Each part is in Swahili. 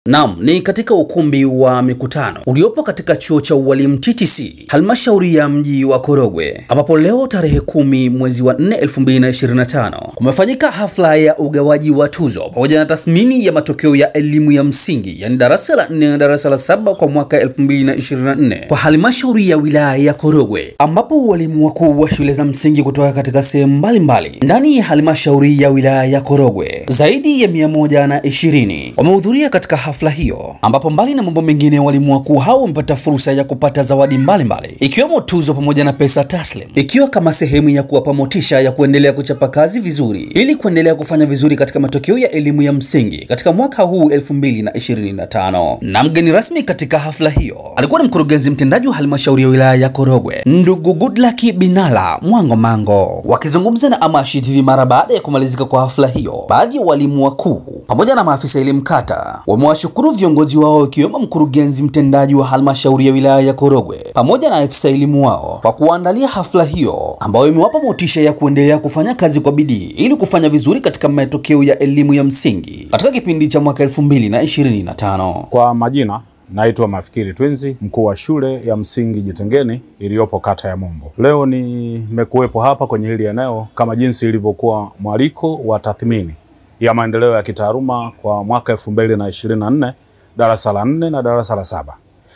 Naam, ni katika ukumbi wa mikutano uliopo katika chuo cha ualimu TTC, halmashauri ya mji wa Korogwe, ambapo leo tarehe 10 mwezi wa 4 2025 kumefanyika hafla ya ugawaji wa tuzo pamoja na tathmini ya matokeo ya elimu ya msingi, yani darasa la 4 na darasa la 7 kwa mwaka 2024 kwa halmashauri ya wilaya ya Korogwe, ambapo walimu wakuu wa shule za msingi kutoka katika sehemu mbalimbali ndani ya halmashauri ya wilaya ya Korogwe zaidi ya 120 wamehudhuria katika hafla hiyo, ambapo mbali na mambo mengine walimu wakuu hao wamepata fursa ya kupata zawadi mbalimbali ikiwemo tuzo pamoja na pesa taslim, ikiwa kama sehemu ya kuwapa motisha ya kuendelea kuchapa kazi vizuri ili kuendelea kufanya vizuri katika matokeo ya elimu ya msingi katika mwaka huu 2025. Na mgeni rasmi katika hafla hiyo alikuwa ni mkurugenzi mtendaji wa halmashauri ya wilaya ya Korogwe, ndugu Goodluck Binala Mwango Mango. Wakizungumza na Amashi TV mara baada ya kumalizika kwa hafla hiyo, baadhi ya walimu wakuu pamoja na maafisa elimu kata wamewashukuru viongozi wao ikiwemo mkurugenzi mtendaji wa halmashauri ya wilaya ya Korogwe pamoja na afisa elimu wao kwa kuandalia hafla hiyo ambayo imewapa motisha ya kuendelea kufanya kazi kwa bidii ili kufanya vizuri katika matokeo ya elimu ya msingi katika kipindi cha mwaka 2025. Kwa majina naitwa Mafikiri Twinzi, mkuu wa shule ya msingi Jitengeni iliyopo kata ya Mombo. Leo nimekuwepo hapa kwenye hili eneo kama jinsi ilivyokuwa mwaliko wa tathmini ya maendeleo ya kitaaluma kwa mwaka 2024 darasa la 4 na darasa la 7.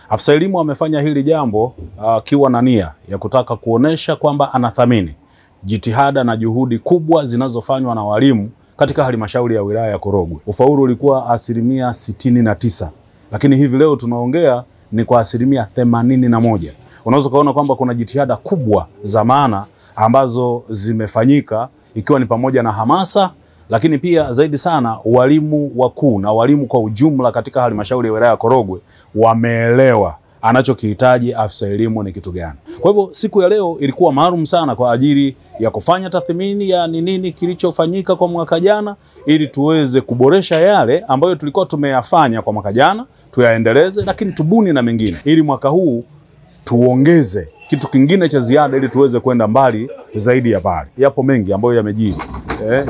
Afisa elimu amefanya hili jambo akiwa na nia ya kutaka kuonesha kwamba anathamini jitihada na juhudi kubwa zinazofanywa na walimu katika halmashauri ya wilaya ya Korogwe. Ufaulu ulikuwa 69%, lakini hivi leo tunaongea ni kwa 81%. Unaweza kuona kwamba kuna jitihada kubwa za maana ambazo zimefanyika, ikiwa ni pamoja na hamasa, lakini pia zaidi sana walimu wakuu na walimu kwa ujumla katika halmashauri ya wilaya ya Korogwe wameelewa anachokihitaji afisa elimu ni kitu gani. Kwa hivyo siku ya leo ilikuwa maalum sana kwa ajili ya kufanya tathmini ya nini kilichofanyika kwa mwaka jana ili tuweze kuboresha yale ambayo tulikuwa tumeyafanya kwa mwaka jana, tuyaendeleze, lakini tubuni na mengine ili mwaka huu tuongeze kitu kingine cha ziada ili tuweze kwenda mbali zaidi ya pale. Yapo mengi ambayo yamejiri.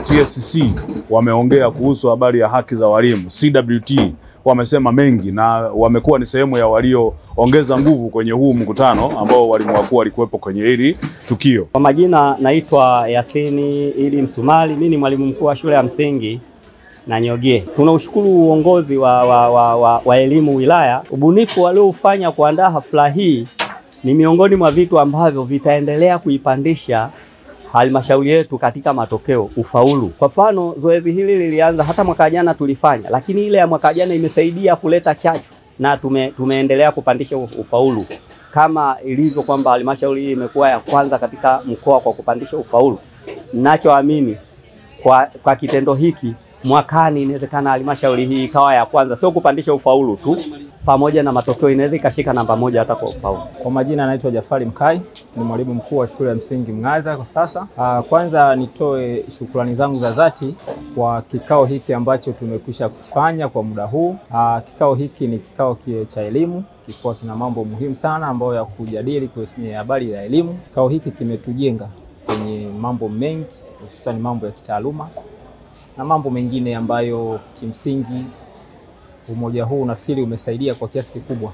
TSC wameongea kuhusu habari ya haki za walimu, CWT wamesema mengi na wamekuwa ni sehemu ya walioongeza nguvu kwenye huu mkutano ambao walimu wakuu walikuwepo kwenye hili tukio. Kwa majina naitwa Yasini Ili Msumali, mimi ni mwalimu mkuu wa shule ya msingi na Nyogie. Tunaushukuru uongozi wa elimu wilaya. Ubunifu waliofanya kuandaa hafla hii ni miongoni mwa vitu ambavyo vitaendelea kuipandisha halmashauri yetu katika matokeo, ufaulu. Kwa mfano, zoezi hili lilianza hata mwaka jana tulifanya, lakini ile ya mwaka jana imesaidia kuleta chachu na tumeendelea kupandisha ufaulu. Kama ilivyo kwamba halmashauri hii imekuwa ya kwanza katika mkoa kwa kupandisha ufaulu. Ninachoamini kwa kitendo hiki mwakani inawezekana halmashauri hii ikawa ya kwanza, sio kupandisha ufaulu tu, pamoja na matokeo inaweza ikashika namba 1 hata kwa ufaulu. Kwa majina naitwa Jafari Mkai, ni mwalimu mkuu wa shule ya msingi Mngaza kwa sasa. Kwanza nitoe shukrani zangu za dhati kwa kikao hiki ambacho tumekwisha kufanya kwa muda huu. Kikao hiki ni kikao cha elimu, kilikuwa kina mambo muhimu sana ambayo ya kujadili kwenye habari ya elimu. Kikao hiki kimetujenga kwenye mambo mengi, hususan mambo ya kitaaluma na mambo mengine ambayo kimsingi umoja huu nafikiri umesaidia kwa kiasi kikubwa.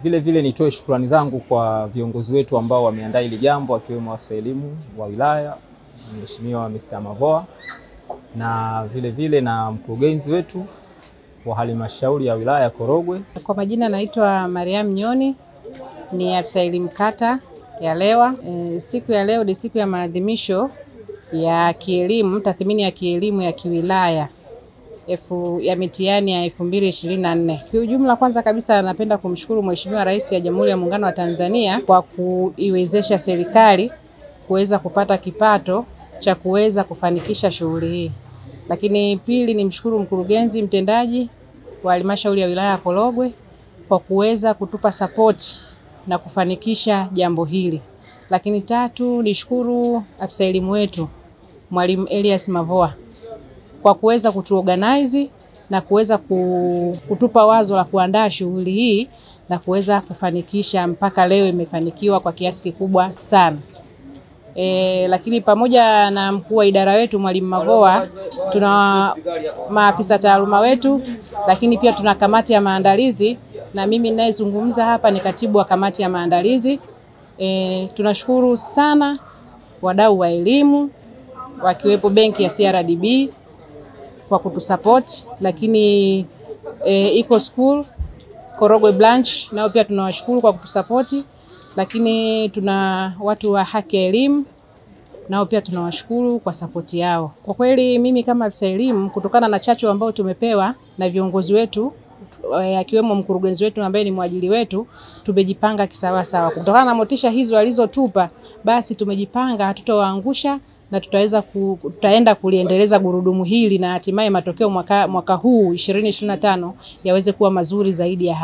Vile vile nitoe shukrani zangu kwa viongozi wetu ambao wameandaa hili jambo, akiwemo afisa elimu wa wilaya Mheshimiwa Mr. Mavoa, na vile vile na mkurugenzi wetu wa halmashauri ya wilaya ya Korogwe. Kwa majina naitwa Mariam Nyoni, ni afisa elimu kata ya Lewa. Siku ya leo ni siku ya maadhimisho ya kielimu, tathmini ya kielimu ya kiwilaya ya mitihani ya 2024. Kwa ujumla, kwanza kabisa napenda kumshukuru Mheshimiwa Rais ya Jamhuri ya Muungano wa Tanzania kwa kuiwezesha serikali kuweza kupata kipato cha kuweza kufanikisha shughuli hii. Lakini pili, nimshukuru mkurugenzi mtendaji wa halmashauri ya wilaya ya Korogwe kwa kuweza kutupa support na kufanikisha jambo hili. Lakini tatu, nishukuru afisa elimu wetu Mwalimu Elias Mavoa kwa kuweza kutuorganize na kuweza kutupa wazo la kuandaa shughuli hii na kuweza kufanikisha mpaka leo imefanikiwa kwa kiasi kikubwa sana. Lakini pamoja na mkuu wa idara wetu Mwalimu Magoa, tuna maafisa taaluma wetu, lakini pia tuna kamati ya maandalizi, na mimi ninayezungumza hapa ni katibu wa kamati ya maandalizi. Tunashukuru sana wadau wa elimu wakiwepo benki ya CRDB kwa kutusupport, lakini Eco School Korogwe branch nao pia tunawashukuru kwa kutusupport, lakini tuna watu wa Haki ya Elimu nao pia tunawashukuru kwa support yao. Kwa kweli mimi kama afisa elimu, kutokana na chachu ambao tumepewa na viongozi wetu akiwemo mkurugenzi wetu ambaye ni mwajili wetu, tumejipanga kisawasawa. Kutokana na motisha hizo alizotupa, basi tumejipanga hatutawaangusha na tutaenda kuliendeleza gurudumu hili, na hatimaye matokeo mwaka huu 2025 yaweze kuwa mazuri zaidi ya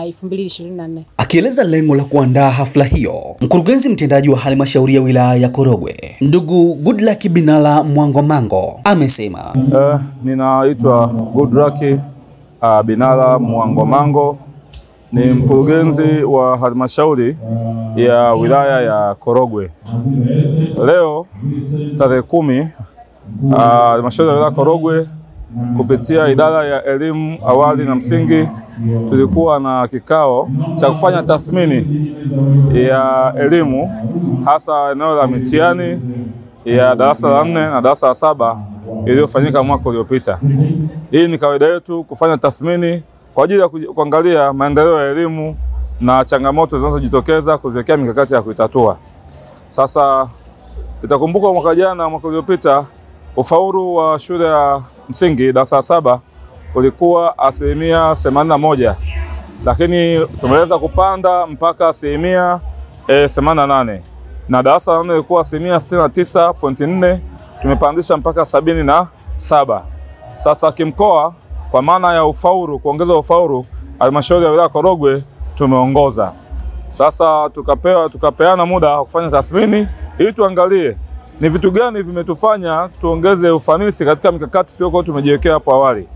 2024. Akieleza lengo la kuandaa hafla hiyo, mkurugenzi mtendaji wa halmashauri ya wilaya ya Korogwe, ndugu Goodluck Binala Mwangomango, amesema ninaitwa Goodluck Binala Mwangomango, ni mkurugenzi wa halmashauri ya wilaya ya Korogwe. Leo tarehe 10, halmashauri ya wilaya Korogwe kupitia idara ya elimu awali na msingi tulikuwa na kikao cha kufanya tathmini ya elimu, hasa eneo la mitihani ya darasa la 4 na darasa la 7 iliyofanyika mwaka uliopita. Hii ni kawaida yetu kufanya tathmini kwa ajili ya kuangalia maendeleo ya elimu na changamoto zinazojitokeza, kuziwekea mikakati ya kuitatua. Sasa itakumbuka mwaka uliopita ufaulu wa shule ya msingi darasa la 7 ulikuwa 81%, lakini tumeweza kupanda mpaka 88%, na darasa la 4 ilikuwa 69.4, tumepandisha mpaka 77. Sasa kimkoa, kwa maana ya ufaulu, kuongeza ufaulu, halmashauri ya wilaya Korogwe tumeongoza. Sasa tukapeana muda wa kufanya tathmini ili tuangalie ni vitu gani vimetufanya tuongeze ufanisi katika mikakati tuliyokuwa tumejiwekea hapo awali.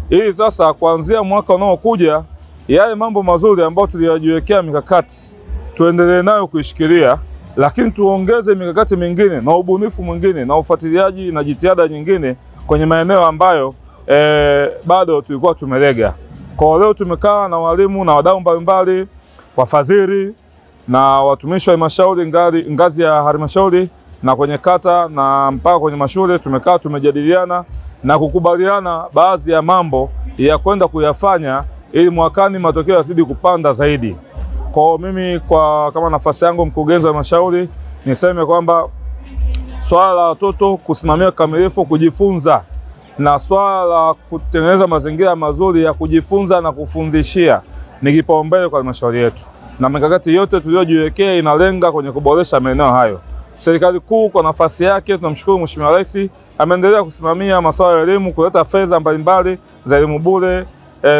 Ili sasa kuanzia mwaka unaokuja, yale mambo mazuri ambayo tuliyajiwekea mikakati tuendelee nayo kuishikilia, lakini tuongeze mikakati mingine na ubunifu mwingine na ufuatiliaji na jitihada nyingine kwenye maeneo ambayo bado tulikuwa tumelega. Kwa leo tumekaa na walimu na wadau mbalimbali, wafadhili na watumishi wa halmashauri ngazi ya halmashauri na kwenye kata na mpaka kwenye mashule. Tumekaa tumejadiliana na kukubaliana baadhi ya mambo ya kwenda kuyafanya ili mwakani matokeo yazidi kupanda zaidi. Kwa mimi kama nafasi yangu mkurugenzi wa halmashauri, niseme kwamba swala la watoto kusimamia kamilifu kujifunza na swala la kutengeneza mazingira mazuri ya kujifunza na kufundishia ni kipaumbele kwa halmashauri yetu, na mikakati yote tuliyojiwekea inalenga kwenye kuboresha maeneo hayo. Serikali kuu kwa nafasi yake, tunamshukuru Mheshimiwa Rais, ameendelea kusimamia masuala ya elimu, kuleta fedha mbalimbali za elimu bure,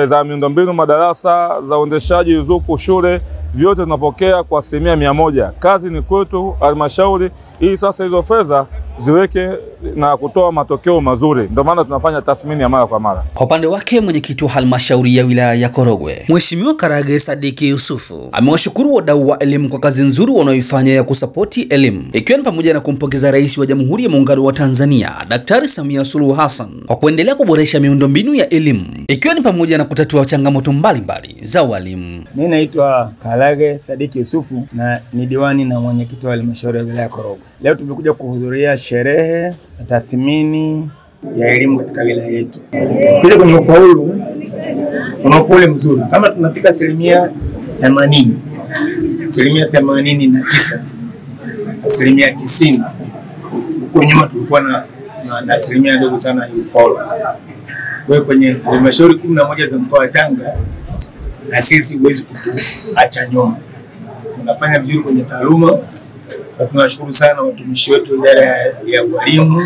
za miundombinu, madarasa, za uendeshaji ruzuku shule, vyote tunapokea kwa 100%. Kazi ni kwetu halmashauri ili sasa hizo fedha ziweke na kutoa matokeo mazuri. Ndio maana tunafanya tathmini ya mara kwa mara. Kwa upande wake, mwenyekiti wa halmashauri ya wilaya ya Korogwe, Mheshimiwa Karage Sadiki Yusufu, amewashukuru wadau wa elimu kwa kazi nzuri wanaoifanya ya kusapoti elimu, ikiwa ni pamoja na kumpongeza Rais wa Jamhuri ya Muungano wa Tanzania Daktari Samia Suluhu Hassan kwa kuendelea kuboresha miundombinu ya elimu, ikiwa ni pamoja na kutatua changamoto mbalimbali za walimu. Mimi naitwa Karage Sadiki Yusufu na ni diwani na mwenyekiti wa halmashauri ya wilaya ya Korogwe. Leo tumekuja kuhudhuria sherehe na tathmini ya elimu katika wilaya yetu. Kile kwenye ufaulu, kuna ufaulu mzuri. Kama tunafika 80%, 89%, 90%. Huko nyuma tulikuwa na asilimia ndogo sana ya ufaulu. Kwa hiyo kwenye halmashauri 11 za mkoa wa Tanga, na sisi huwezi kutuacha nyuma. Tunafanya vizuri kwenye taaluma. Tunashukuru sana watumishi wetu idara ya walimu,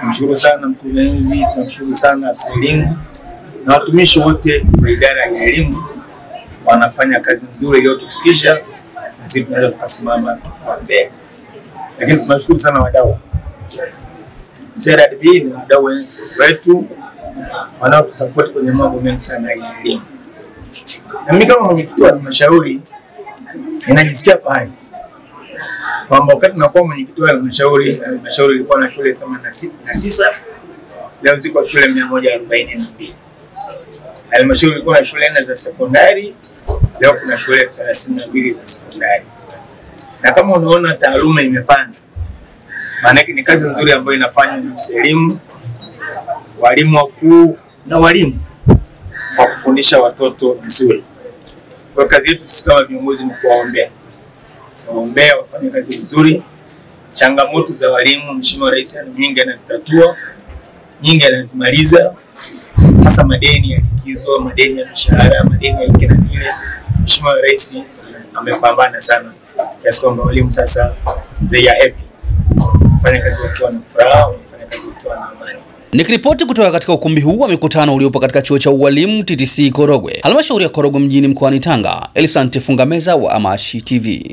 tunashukuru sana mkurugenzi, tunashukuru sana afisa elimu na watumishi wote wa idara ya elimu, wanafanya kazi nzuri iliyotufikisha na sisi tunaweza tukasimama kifua mbele. Lakini tunashukuru sana wadau. CRDB ni wadau wetu wanaotusupport kwenye mambo mengi sana ya elimu. Na mimi kama mwenyekiti wa halmashauri ninajisikia fahari kwamba wakati tunakuwa mwenyekiti wa halmashauri ilikuwa na shule 89, leo ziko shule 142. Halmashauri ilikuwa na shule 4 za sekondari, leo kuna shule 32 za sekondari. Na kama unaona taaluma imepanda, maana ni kazi nzuri ambayo inafanywa na afisa elimu, walimu wakuu na walimu wa kufundisha watoto vizuri. Kwa kazi yetu sisi kama viongozi ni kuwaombea wafanye kazi vizuri. Changamoto za walimu Mheshimiwa Rais nyingi anazitatua, nyingi anazimaliza, hasa madeni ya likizo, madeni ya mishahara, madeni ya hiki na kile. Mheshimiwa Rais amepambana sana kiasi kwamba walimu sasa they are happy, wafanya kazi wakiwa na furaha, wafanya kazi wakiwa na amani. Nikiripoti kutoka katika ukumbi huu wa mikutano uliopo katika chuo cha ualimu TTC Korogwe, halmashauri ya Korogwe mjini mkoani Tanga, Elisante Fungameza wa Amashi TV.